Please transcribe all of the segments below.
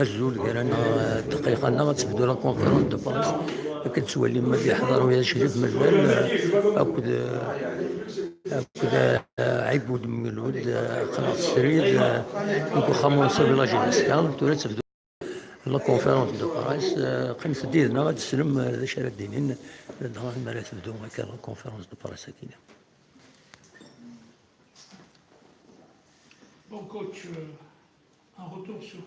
الجول ديال انا دقيقه انا غتبدو لا كونفيرونس دو باس كتولي ما كيحضروا يا شريف مازال هكذا عيبود من الود قناة الشريد نكون خمسة بلا جينيسيال تولي تبدو لا كونفيرونس دو باس قيم سديدنا غادي تسلم ذاك راه دايرين المرات تبدو هكا لا كونفيرونس دو باس هكذا. Bon coach, un retour sur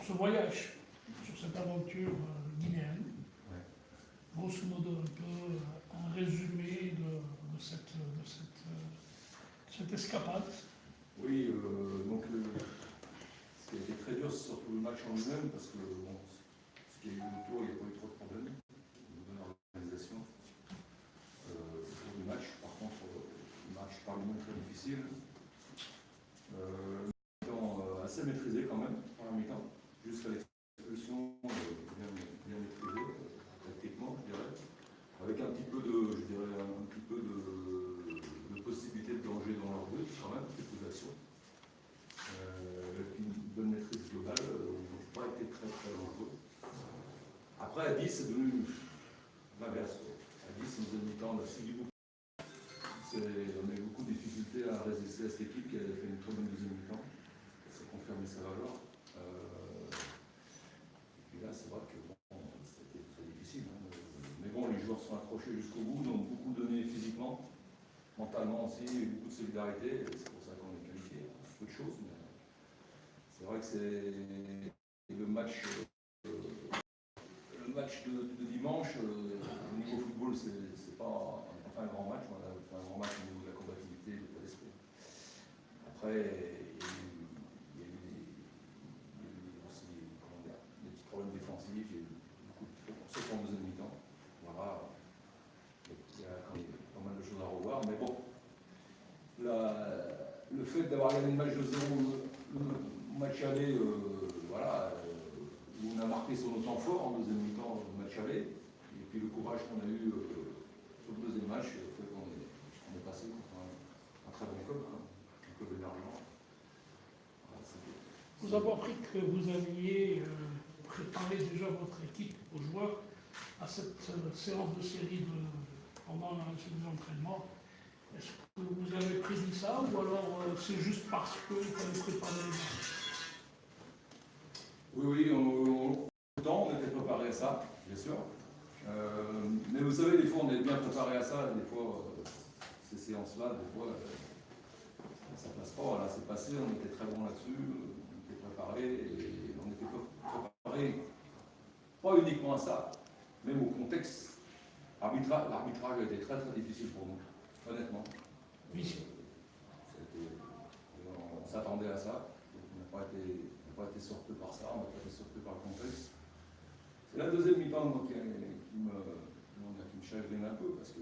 ce voyage, sur cette aventure guinéenne. Grosso modo un peu un résumé de cette escapade. Oui, donc ce qui a été très dur, c'est surtout le match en lui-même, parce que bon, ce qui a eu autour, il n'y a pas eu trop de problèmes dans l'organisation autour du match. Par contre, le match par lui-même très difficile. Assez maîtrisé quand même, en la mi-temps, jusqu'à l'expulsion, bien maîtrisé, tactiquement, je dirais. Avec un petit peu de possibilité de danger dans leur but, quand même, quelques actions. Avec une bonne maîtrise globale, ils n'ont pas été très très dangereux. Après, à 10, c'est devenu l'inverse. À 10, c'est une deuxième mi-temps, on a suivi beaucoup. On a eu beaucoup de difficultés à résister à cette équipe qui avait fait une très bonne deuxième mi-temps. Ça confirmé sa valeur. Et puis là, c'est vrai que bon, c'était très difficile. Hein. Mais bon, les joueurs sont accrochés jusqu'au bout, donc beaucoup donné physiquement, mentalement aussi, beaucoup de solidarité. C'est pour ça qu'on est qualifié. Peu de choses, mais c'est vrai que c'est le match de dimanche. Au niveau football, c'est pas un grand match. On a fait un grand match au niveau de la combativité et de l'état d'esprit. Après, il y a eu aussi des petits problèmes défensifs, il y a eu beaucoup de sauf en deuxième mi-temps. Voilà, il y a quand même pas mal de choses à revoir, mais bon, le fait d'avoir gagné le match de 0, le match aller, voilà, où on a marqué sur nos temps forts en deuxième mi-temps, le match aller, et puis le courage qu'on a eu sur le deuxième match, fait qu'on est passé contre un très bon club, hein, un club émergent. Vous avez appris que vous aviez préparé déjà votre équipe aux joueurs à cette séance de série pendant la semaine d'entraînement. Est-ce que vous avez prédit ça ou alors c'est juste parce qu'il fallait préparer les matchs? Oui, autant on était préparé à ça, bien sûr. Mais vous savez, des fois on est bien préparé à ça, des fois ces séances-là, des fois ça passe pas. Là, c'est passé, on était très bon là-dessus, on était préparé et on était préparé pas uniquement à ça, même au contexte. L'arbitrage a été très très difficile pour nous, honnêtement. Oui. On s'attendait à ça, on n'a pas été surpris par ça, on n'a pas été surpris par le contexte. C'est la deuxième mi-temps qui me chagrine un peu, parce que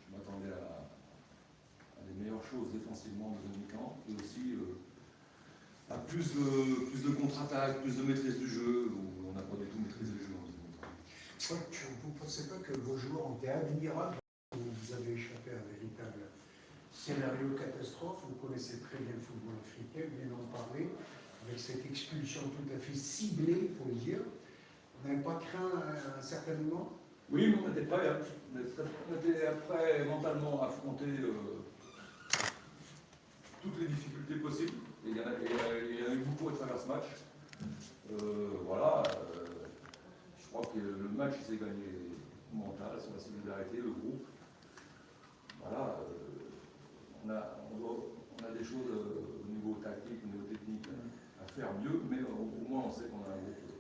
je m'attendais à des meilleures choses défensivement en deuxième mi-temps, et aussi à plus de contre-attaque, plus de maîtrise du jeu, où on n'a pas du tout maîtrisé le jeu en deuxième mi-temps. Vous ne pensez pas que vos joueurs ont été admirables? Vous avez échappé à un véritable scénario catastrophe. Vous connaissez très bien le football africain, vous venez d'en parler, avec cette expulsion tout à fait ciblée, il faut le dire. Vous n'avez pas craint un certain moment? Oui, mais on était prêts. On était prêts mentalement à affronter toutes les difficultés possibles. Et il y en a eu beaucoup à travers ce match. Voilà. Je crois que le match s'est gagné mental, sur la solidarité, le groupe. Voilà. On a des choses au niveau tactique, au niveau technique à faire mieux, mais au moins on sait qu'on a un groupe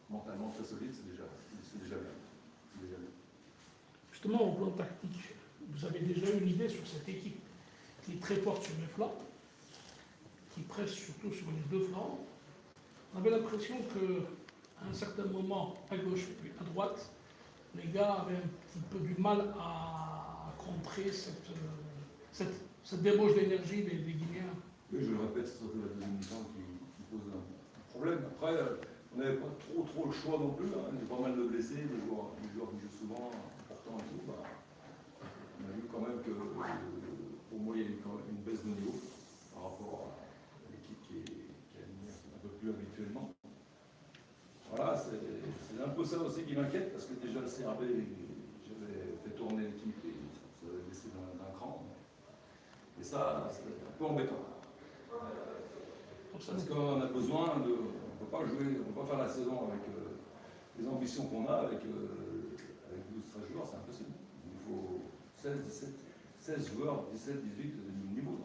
mentalement très solide, c'est déjà bien. Justement, au plan tactique, vous avez déjà une idée sur cette équipe qui est très forte sur les flancs, qui presse surtout sur les deux flancs. On avait l'impression qu'à un certain moment, à gauche puis à droite, les gars avaient un petit peu du mal à contrer cette débauche d'énergie des Guinéens. Oui, je le répète, c'est surtout la deuxième mi-temps qui pose un problème. Après, on n'avait pas trop le choix non plus, hein. Il y a pas mal de blessés. fois, il y a eu quand même une baisse de niveau par rapport à l'équipe qui est alignée un peu plus habituellement. Voilà, c'est un peu ça aussi qui m'inquiète, parce que déjà le CRB, j'avais fait tourner l'équipe et ça avait baissé d'un cran. Et ça, c'est un peu embêtant. Parce qu'on a besoin de. On ne peut pas jouer, on ne peut pas faire la saison avec les ambitions qu'on a avec 12-13 joueurs, c'est impossible. Il faut 16 joueurs, 17, 18 de niveau.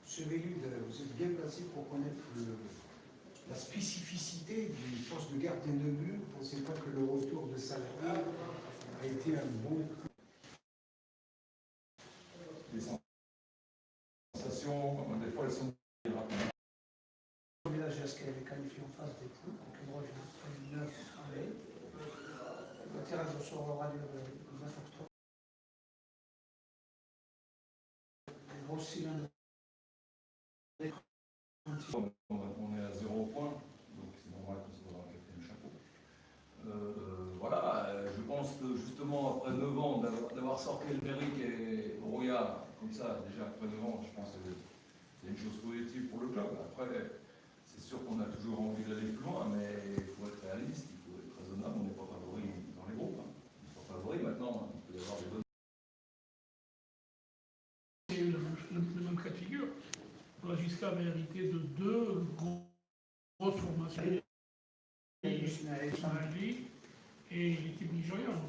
Monsieur Vélud, vous êtes bien placé pour connaître la spécificité du poste de gardien de but. Vous ne pensez pas que le retour de Salahir a été un bon. Les sensations, des fois, elles sont. Le village qu'elle est qualifiée en phase des poules, donc le droit vient 9 en mai. Le tirage au sort aura lieu le 9 octobre. Les gros cylindres. On est à 0 point, donc c'est normal qu'on soit dans le quatrième chapeau. Voilà, je pense que justement, après 9 ans, d'avoir sorti le Méric et Roya, comme ça, déjà après 9 ans, je pense que c'est une chose positive pour le club. Après, c'est sûr qu'on a toujours envie d'aller plus loin, mais il faut être réaliste, il faut être raisonnable, on n'est pas favori dans les groupes. On n'est pas favori maintenant, il peut y avoir des bonnes. C'est le même cas de figure. La Giscard avait hérité de deux grosses formations, Ismaili et l'équipe nigériane.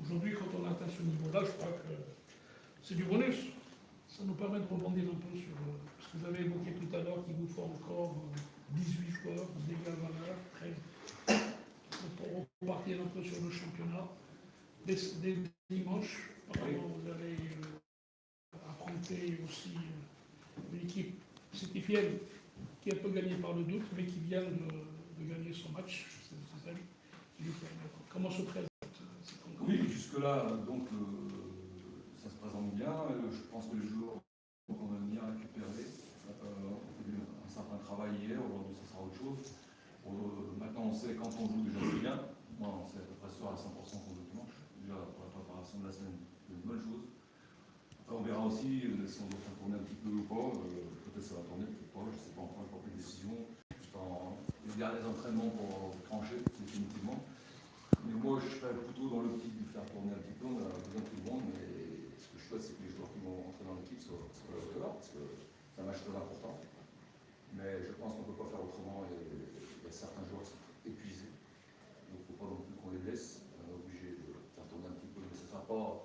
Aujourd'hui, quand on atteint ce niveau-là, je crois que c'est du bonus. Ça nous permet de rebondir un peu sur ce que vous avez évoqué tout à l'heure, qu'il vous faut encore 18 joueurs d'égale valeur, 13, pour repartir un peu sur le championnat. Dès dimanche, vous allez affronter aussi une équipe sétifienne qui est un peu gagnée par le doute, mais qui vient de gagner son match. C'est elle qui lui permet. Comment se présente cette rencontre? Oui, jusque-là, donc ça se présente bien. Je pense que les joueurs qu'on a bien récupérés, on fait un certain travail hier, aujourd'hui ça sera autre chose. Maintenant on sait quand on joue déjà c'est bien. Moi on sait à peu près sûr à 100% qu'on joue dimanche. Déjà pour la préparation de la semaine, c'est une bonne chose. Après on verra aussi si on doit faire tourner un petit peu ou pas. Peut-être ça va tourner, peut-être pas, je ne sais pas encore, je n'ai pas pris de décision. Les derniers entraînements pour trancher définitivement. Mais moi, je serais plutôt dans l'optique de faire tourner un petit peu, on a besoin de tout le monde, mais ce que je souhaite, c'est que les joueurs qui vont rentrer dans l'équipe soient à la hauteur, parce que c'est un match très important. Mais je pense qu'on ne peut pas faire autrement, et il y a certains joueurs qui sont épuisés, donc il ne faut pas non plus qu'on les laisse, on est obligé de faire tourner un petit peu, mais ce ne sera pas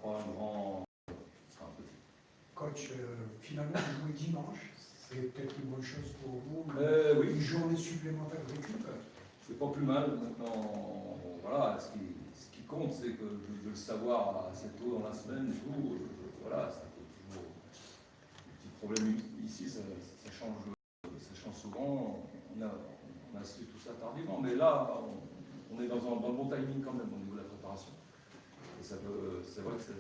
un grand, ce sera un petit. Coach, finalement, vous jouez dimanche, c'est peut-être une bonne chose pour vous, Oui. une journée supplémentaire de l'équipe. C'est pas plus mal. Maintenant, voilà, ce qui compte, c'est que de le savoir assez tôt dans la semaine et tout. Voilà, c'est toujours un petit problème ici, ça change souvent. On a su tout ça tardivement, mais là, on est dans un bon timing quand même au niveau de la préparation. Et c'est vrai que ça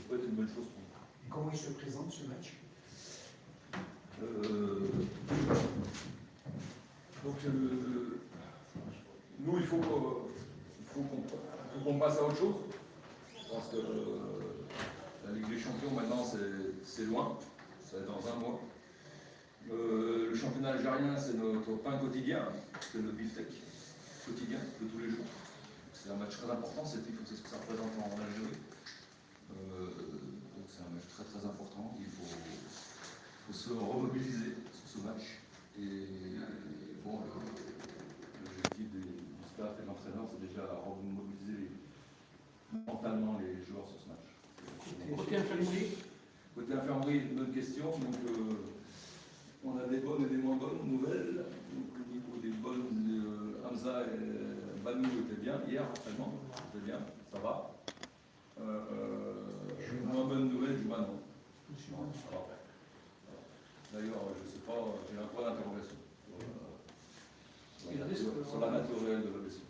peut être une bonne chose pour nous. Et comment il se présente ce match? Nous, il faut qu'on passe à autre chose. Parce que la Ligue des Champions, maintenant, c'est loin. C'est dans un mois. Le championnat algérien, c'est notre pain quotidien. C'est le beefsteak quotidien de tous les jours. C'est un match très important. C'est ce que ça représente en Algérie. Donc c'est un match très très important. Il faut se remobiliser sur ce match. Et bon, l'objectif du staff et de l'entraîneur, c'est déjà remobiliser mentalement les joueurs sur ce match. Côté infirmerie. Côté infirmerie, une bonne question. Donc, on a des bonnes et des moins bonnes nouvelles. Donc, au niveau des bonnes, Hamza et Banou étaient bien hier, actuellement. C'était bien, ça va. Moins bonne nouvelle, Juma non. D'ailleurs, je ne sais pas, j'ai un point d'interrogation sur la nature réelle de la blessure.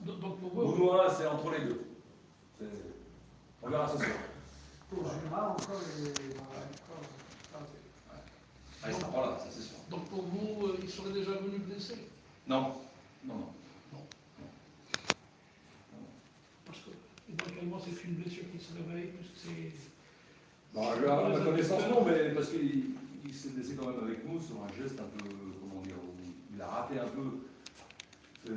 Donc pour vous, Bounois, c'est entre les deux. On verra ce soir. Pour Juma, encore Il sera pas là, ça c'est sûr. donc pour vous, il serait déjà venu blessé? Non. Parce que éventuellement c'est une blessure qui se réveille, puisque Bon, à ma connaissance, non, mais parce qu'il s'est blessé quand même avec nous sur un geste un peu, comment dire, où il a raté un peu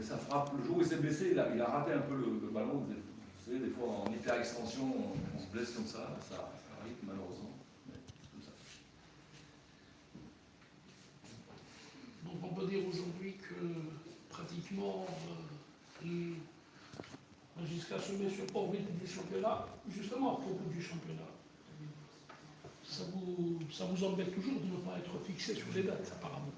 sa frappe. Le jour où il s'est blessé, il a raté un peu le ballon. Vous savez, des fois en hyper extension, on se blesse comme ça arrive malheureusement. Mais c'est comme ça. Donc on peut dire aujourd'hui que pratiquement jusqu'à se met sur orbite du championnat, justement à propos du championnat. Ça vous embête toujours de ne pas être fixé sur les dates, apparemment.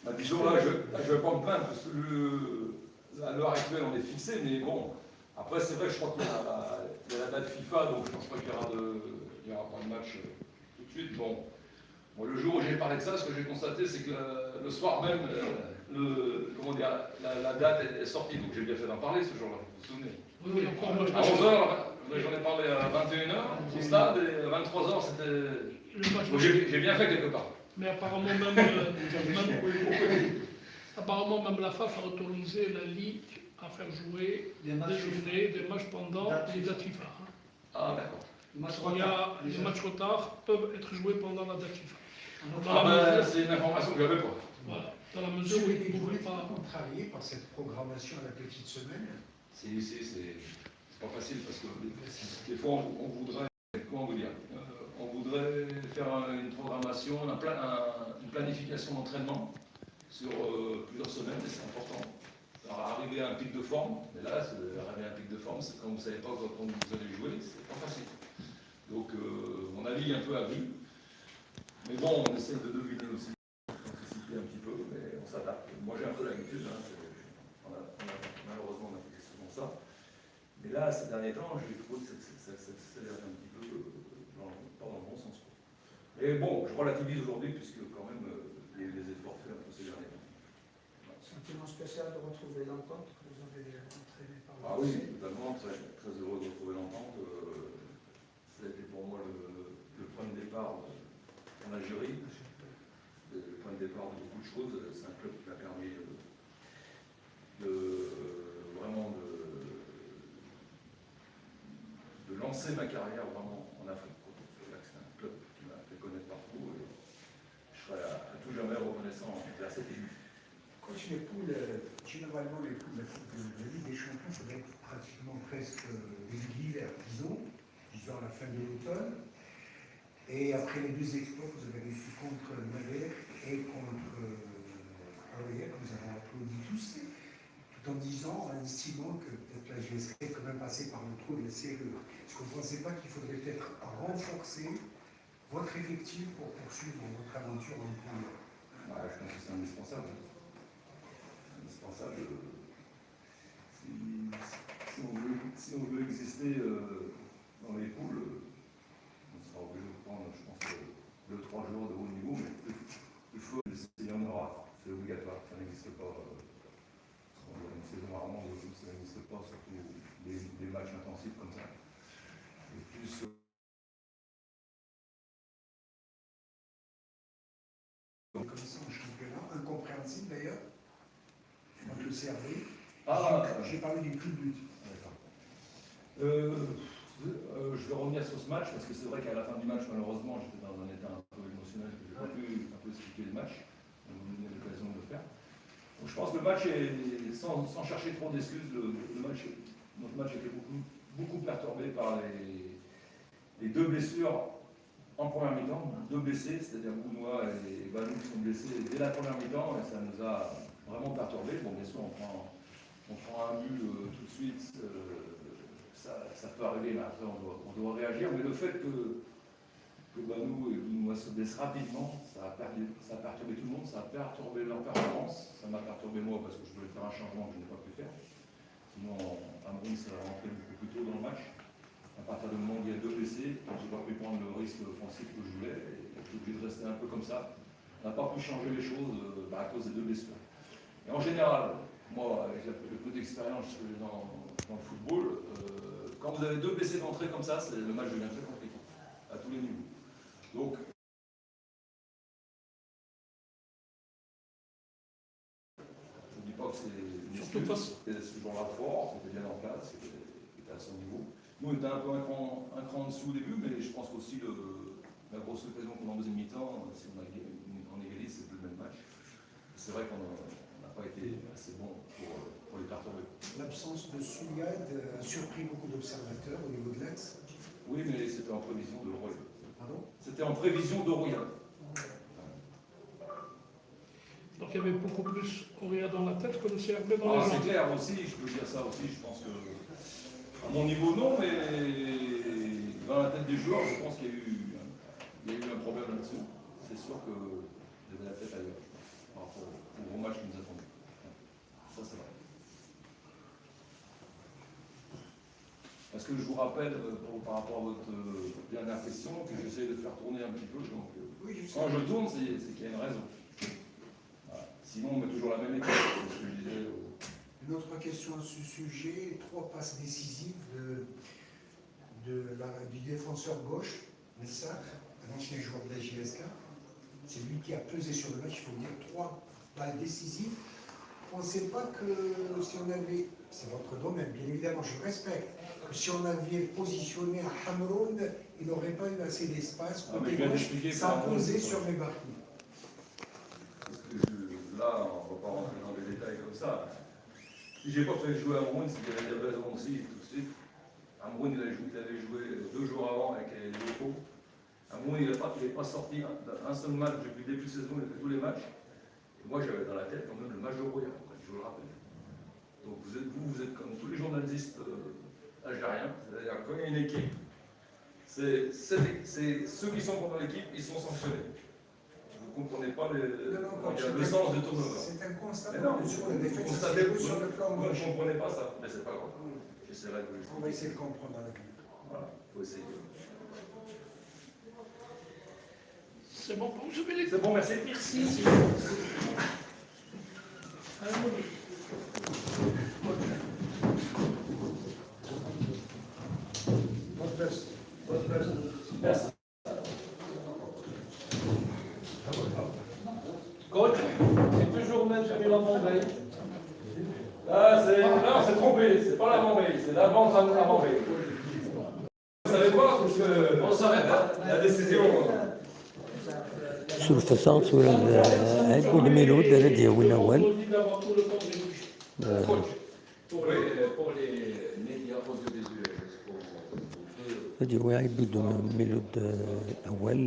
Bah, disons, là, je vais pas me plaindre, parce que à l'heure actuelle, on est fixé, mais bon, après, c'est vrai, je crois qu'il y a la date FIFA, donc je pense pas qu'il y aura pas de match tout de suite. Bon, le jour où j'ai parlé de ça, ce que j'ai constaté, c'est que le soir même, comment dire, la date est sortie, donc j'ai bien fait d'en parler ce jour-là, vous vous souvenez? Oui, encore moi, À 11h, j'en ai parlé à 21h au stade, et à 23h, c'était... le match. Donc j'ai bien fait quelque part. Mais apparemment même la FAF a autorisé la Ligue à faire jouer des matchs pendant les dates FIFA. Hein. Ah, d'accord. Les matchs retard peuvent être joués pendant la date FIFA. C'est une information que j'avais pas. Voilà, dans la mesure où ils ne pouvaient pas... contrarié par cette programmation à la petite semaine. C'est pas facile parce que des fois on voudrait, comment vous dire, on voudrait faire une programmation, une planification d'entraînement sur plusieurs semaines, et c'est important. Alors, arriver à un pic de forme, mais là, arriver à un pic de forme, c'est quand vous ne savez pas quand vous allez jouer, c'est pas facile. Donc on navigue un peu à vue, mais bon, on essaie de deviner aussi, d'anticiper un petit peu, mais on s'adapte. Moi j'ai un peu l'habitude, hein, malheureusement on a fait souvent ça. Mais là, ces derniers temps, je trouve que ça s'accélère un petit peu, pas dans le bon sens. Mais bon, je relativise aujourd'hui, puisque quand même, les efforts faits un peu ces derniers temps. Sentiment spécial de retrouver l'entente que vous avez entraîné par le Ah oui, totalement, très, très heureux de retrouver l'entente. Ça a été pour moi le point de départ en Algérie, le point de départ de beaucoup de choses. C'est un club qui m'a permis vraiment de lancer ma carrière vraiment en Afrique. C'est un club qui m'a fait connaître partout et je serai à tout jamais reconnaissant vers cette équipe. Coach, les poules, généralement les poules de la Ligue des Champions peuvent être pratiquement presque régulières, disons à la fin de l'automne. Et après les deux exploits que vous avez réussi contre Malek et contre Aurier, que nous avons applaudi tous, tout en disant, en estimant que peut-être la GSK est quand même passée par le trou de la serrure. Est-ce que vous ne pensez pas qu'il faudrait peut-être renforcer votre effectif pour poursuivre votre aventure en poule? Ouais, je pense que c'est indispensable. Si on veut exister dans les poules, on sera obligé de prendre, je pense, 2-3 joueurs de haut niveau, mais il faut il y en aura, c'est obligatoire, ça n'existe pas. Une saison rarement, ça n'existe pas, surtout des matchs intensifs comme ça. Et plus, Comme ça en championnat, incompréhensible d'ailleurs, entre le CRB. J'ai parlé du plus de but. je vais revenir sur ce match parce que c'est vrai qu'à la fin du match, malheureusement, j'étais dans un état un peu émotionnel que je n'ai pas pu un peu expliquer le match. On a eu l'occasion de le faire. Donc, je pense que le match est, sans chercher trop d'excuses, notre match a été beaucoup perturbé par les deux blessures en première mi-temps, deux blessés, c'est-à-dire Bounois et Balou qui sont blessés dès la première mi-temps, et ça nous a vraiment perturbés. Bon, bien sûr, on prend un but tout de suite, ça peut arriver, mais après on doit réagir. Mais le fait que Balou et Bounois se blessent rapidement, ça a perturbé tout le monde, ça a perturbé leur performance, ça m'a perturbé moi parce que je voulais faire un changement que je n'ai pas pu faire. Sinon, Amroun s'est rentré beaucoup plus tôt dans le match. À partir du moment où il y a deux blessés, je n'ai pas pu prendre le risque offensif que je voulais, et j'ai obligé de rester un peu comme ça. On n'a pas pu changer les choses à cause des deux blessures. Et en général, moi, avec le peu d'expérience que j'ai dans le football, quand vous avez deux blessés d'entrée comme ça, le match devient très compliqué, à tous les niveaux. Donc, je ne dis pas que c'est une excuse, c'est ce jour-là fort, c'était bien en place, c'était à son niveau. Nous, on était un peu un cran en dessous au début, mais je pense qu'aussi la grosse occasion qu'on a en deuxième mi-temps, si on égalise, c'est plus le même match. C'est vrai qu'on n'a pas été assez bon pour les perturber. L'absence de Souyad a surpris beaucoup d'observateurs au niveau de l'axe. Oui, mais c'était en prévision de Roya. Pardon? C'était en prévision de Roya. Donc il y avait beaucoup plus Auréa dans la tête que le CRB dans les C'est jambes. clair aussi, je peux dire ça aussi, je pense que, à mon niveau non, mais dans la tête des joueurs, je pense qu'il y a eu un problème là-dessus. C'est sûr que j'avais la tête ailleurs, par rapport au gros match qui nous attendait. Ça, c'est vrai. Parce que je vous rappelle, par rapport à votre dernière question, que j'essaie de faire tourner un petit peu. Donc, quand je tourne, c'est qu'il y a une raison. Voilà. Sinon, on met toujours la même équipe. C'est ce que je disais. Une autre question à ce sujet, 3 passes décisives du défenseur gauche, Messar, un ancien joueur de la JSK. C'est lui qui a pesé sur le match, il faut dire 3 balles décisives. On ne sait pas que si on avait, c'est votre domaine, bien évidemment, je respecte, que si on avait positionné à Hamroun, il n'aurait pas eu assez d'espace pour ça posait sur les barres. Là, on ne va pas rentrer dans les détails comme ça. Si j'ai pas fait jouer Hamroun, c'est qu'il y avait des raisons aussi, tout de suite. Hamroun, il avait joué 2 jours avant avec les locaux. Hamroun, il n'est pas sorti un seul match depuis le début de saison, il a fait tous les matchs. Et moi, j'avais dans la tête quand même le match de Roya, je vous le rappelle. Donc vous êtes comme tous les journalistes algériens, c'est-à-dire quand il y a une équipe, c'est ceux qui sont contre l'équipe, ils sont sanctionnés. Vous ne comprenez pas le sens du tournoi. C'est un constat. Mais non, sur la défaite, vous sur le plan ne gauche. comprenez pas ça, mais c'est pas grave. J'essaierai de vous On va essayer de comprendre avec lui. Voilà, il faut essayer. C'est bon pour vous, je vais les... C'est bon, merci. Merci. Merci. Coach, c'est toujours Benjamin Lamont-Veil. Ah, non, c'est trompé, c'est pas l'avant-veille, c'est l'avant-veille. Vous savez pas, parce qu'on s'arrête, la décision. Sur الفصل sur عيبوا الميلود الذي هو الأول Coach, pour les médias aux yeux des yeux, الذي هو عيبوا الميلود الأول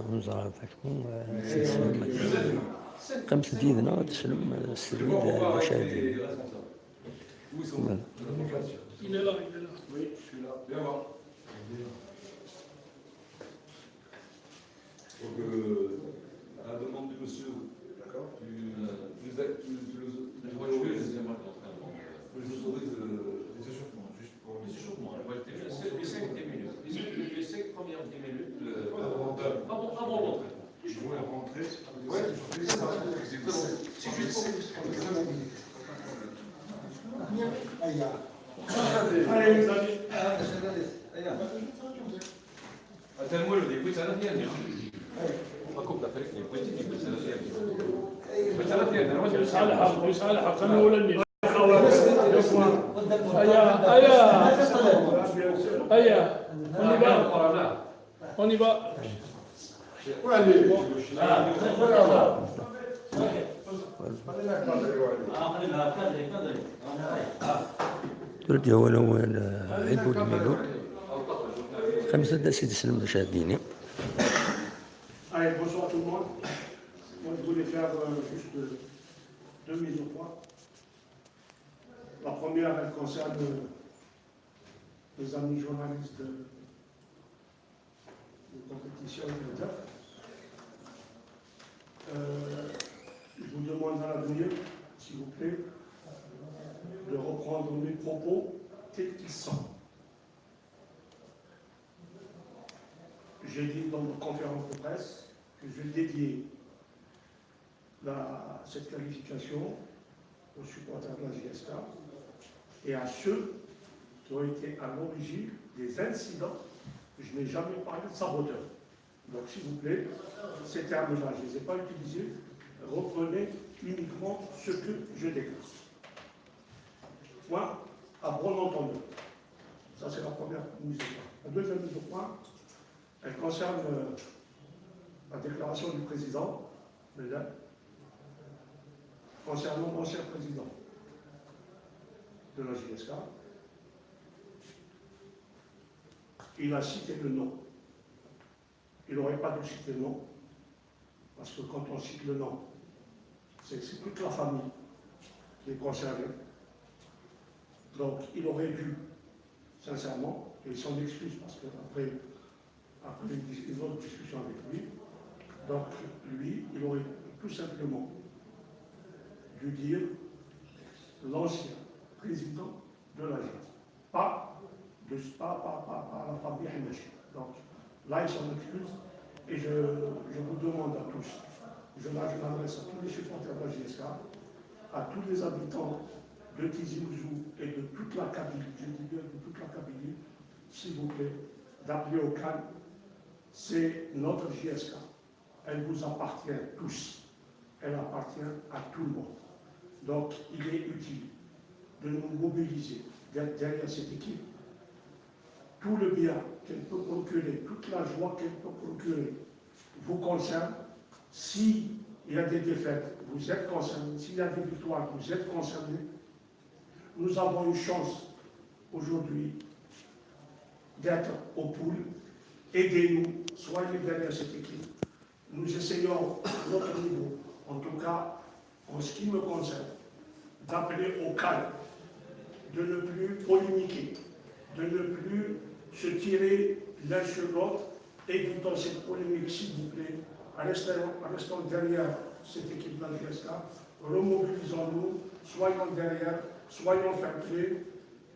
ونزار فاشكون 5 ديدنا تسلم السريد المشاهدين. Où ils sont? Il est là, il est là. Oui, je suis là. Viens voir. Donc, à la demande du monsieur, d'accord, tu les autorises les échauffements, juste pour les échauffements. Les 5 minutes. Les 5 premières 10 minutes avant l'entrée. Je voulais rentrer. Oui, c'est ça. C'est juste pour Attends-moi le début, ça n'a rien à dire. La Coupe d'Afrique, il y a politique, ça n'a rien à dire. Ça n'a rien à dire. يصالحك انا ولا اللي هيا on y va. الذي هو الأول عيبوا الميلود 5 دقائق تسلم المشاهدين. Allez, bonsoir tout le monde. Moi, je voulais faire juste 2 mises au point. La première, elle concerne les amis journalistes de compétition et de DAF. Je vous demande à l'avenir, s'il vous plaît, de reprendre mes propos tels qu'ils sont. J'ai dit dans ma conférence de presse que je vais dédier cette qualification aux supporters de la JSK et à ceux qui ont été à l'origine des incidents. Je n'ai jamais parlé de saboteurs. Donc, s'il vous plaît, ces termes-là, je ne les ai pas utilisés. Reprenez uniquement ce que je déclare. Moi, à bon entendeur, Ça, c'est la première mise au point. La deuxième mise au point, elle concerne la déclaration du président, concernant l'ancien président de la JSK. Il a cité le nom. Il n'aurait pas dû citer le nom, parce que quand on cite le nom, c'est toute la famille qui est concernée. Donc, il aurait dû, sincèrement, et s'en excuse, parce qu'après une autre discussion avec lui, donc lui, il aurait tout simplement dû dire l'ancien président de l'agence, pas la famille Hamachi. Donc, là, il s'en excuse, et je vous demande à tous, je m'adresse à tous les supporters de la JSK, à tous les habitants de Tizi Ouzou et de toute la Kabylie, je dis bien de toute la Kabylie, s'il vous plaît, d'appeler au calme. C'est notre JSK. Elle vous appartient tous. Elle appartient à tout le monde. Donc, il est utile de nous mobiliser derrière cette équipe. Tout le bien qu'elle peut procurer, toute la joie qu'elle peut procurer, vous concerne. S'il y a des défaites, vous êtes concernés. S'il y a des victoires, vous êtes concernés. Nous avons une chance aujourd'hui d'être au pool. Aidez-nous, soyez derrière cette équipe. Nous essayons, à notre niveau, en tout cas, en ce qui me concerne, d'appeler au calme, de ne plus polémiquer, de ne plus se tirer l'un sur l'autre. Évitons cette polémique, s'il vous plaît. Restons derrière cette équipe de la JSK, remobilisons-nous, soyons derrière, soyons fair-play,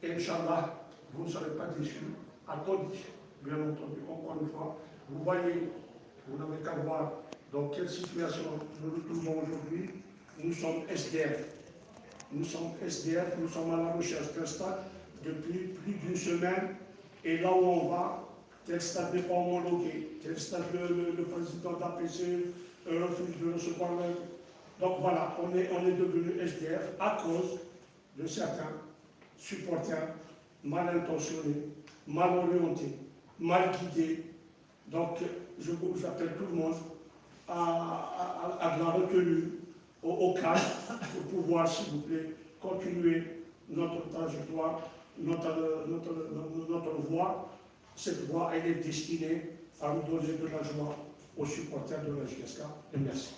et Inch'Allah, vous ne serez pas déçus, à condition, bien entendu, encore une fois, vous voyez, vous n'avez qu'à voir dans quelle situation nous nous trouvons aujourd'hui. Nous sommes SDF. Nous sommes SDF, nous sommes à la recherche d'un stade depuis plus d'une semaine, et là où on va, tel stade n'est pas homologué, tel stade le président d'APC refuse de recevoir le... Donc voilà, on est devenu SDF à cause de certains supporters mal intentionnés, mal orientés, mal guidés. Donc j'appelle tout le monde à de la retenue, au calme, pour pouvoir, s'il vous plaît, continuer notre trajectoire, notre voie. Cette voie, elle est destinée à nous donner de la joie aux supporters de la JSK. Et merci.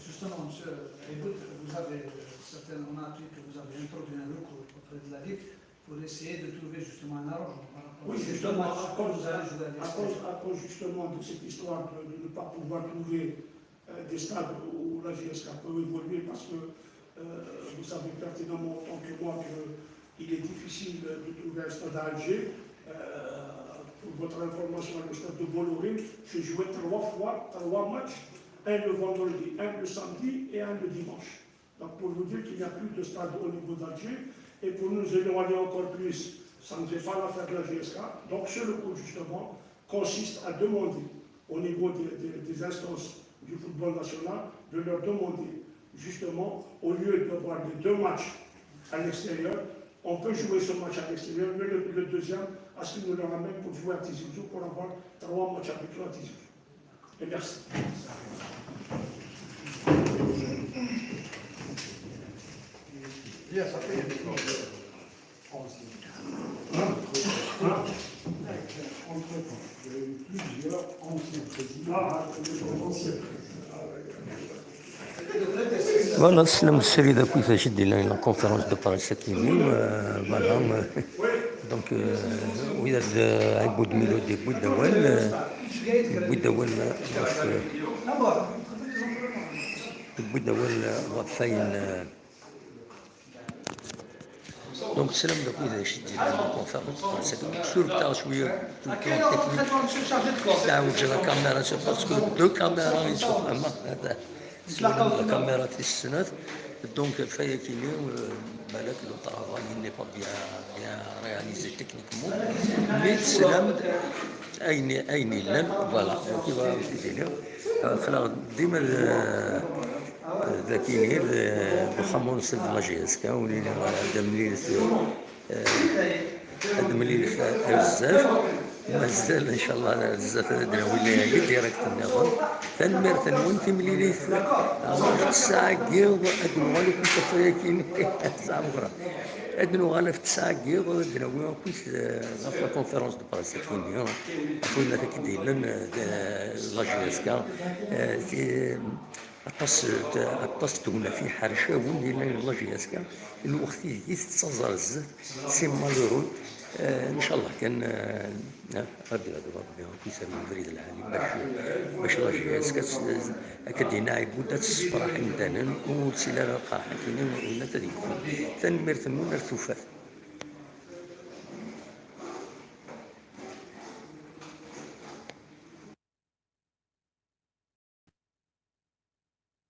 Justement, monsieur Egout, on a appris que vous avez introduit un recours auprès de la Ligue pour essayer de trouver justement un arrangement par rapport Oui, à ces justement, deux matchs que vous allez jouer à l'extérieur. à cause justement de cette histoire de ne pas pouvoir trouver des stades où la JSK peut évoluer, parce que vous savez pertinemment autant que moi qu'il est difficile de trouver un stade à Alger. Pour votre information, le stade de Bolloré, j'ai joué 3 matchs, un le vendredi, un le samedi et un le dimanche. Donc pour vous dire qu'il n'y a plus de stade au niveau d'Alger, et pour nous éloigner encore plus, ça ne fait pas l'affaire de la GSK. Donc ce recours justement consiste à demander au niveau des instances du football national, de leur demander justement, au lieu d'avoir les 2 matchs à l'extérieur, on peut jouer ce match à l'extérieur, mais le deuxième, à ce qu'ils nous le ramènent pour jouer à Tizi Ouzou, pour avoir 3 matchs avec eux à Tizi Ouzou. Et merci. Bien, ça fait plusieurs anciens présidents. Voilà, السلام السري كيفاش دينا لا كونفيرونس دو باريس كيمي فوالا دونك وإذا عبود ميلودي بوداول وفاين دونك السلام إذا شدي لا كونفيرونس دو باريس كيمي سور تاع شوية البلان تكنيك تعاود لا كاميرا باسكو 2 كاميرا يشوف هذا la caméra de السنات donc فايا كيمي بالك لو طرافاي n'est pas bien réalisé techniquement mais السلام اين لان فوالا كيما دينا خلاص ديما ذاكيني بخمون سد لا جي اس كا ولينا هذا مليل هاد مليل بزاف مازال ان شاء الله بزاف دراوي ليالي ديريكت النظام تنمر تنون في مليليت في الساعه كيض ادنو غالو كنت فياكين ساعه اخرى ادنو غالا في الساعه كيض دراوي كنت في لا كونفيرونس دو براس تكون خوينا تاك ديلن لاجيسكا أطاس تقولنا في حرشة وندير لا جياسكا الوقت يتصزر بزاف سي مالورو ان شاء الله كان غادي ربي كيسر من بريد العالي باش لا جياسكا كدينا عيبودا تصبر حمدانا وتسيلا القاحة كاينين ولا تديك تنمير تنمون ارتوفات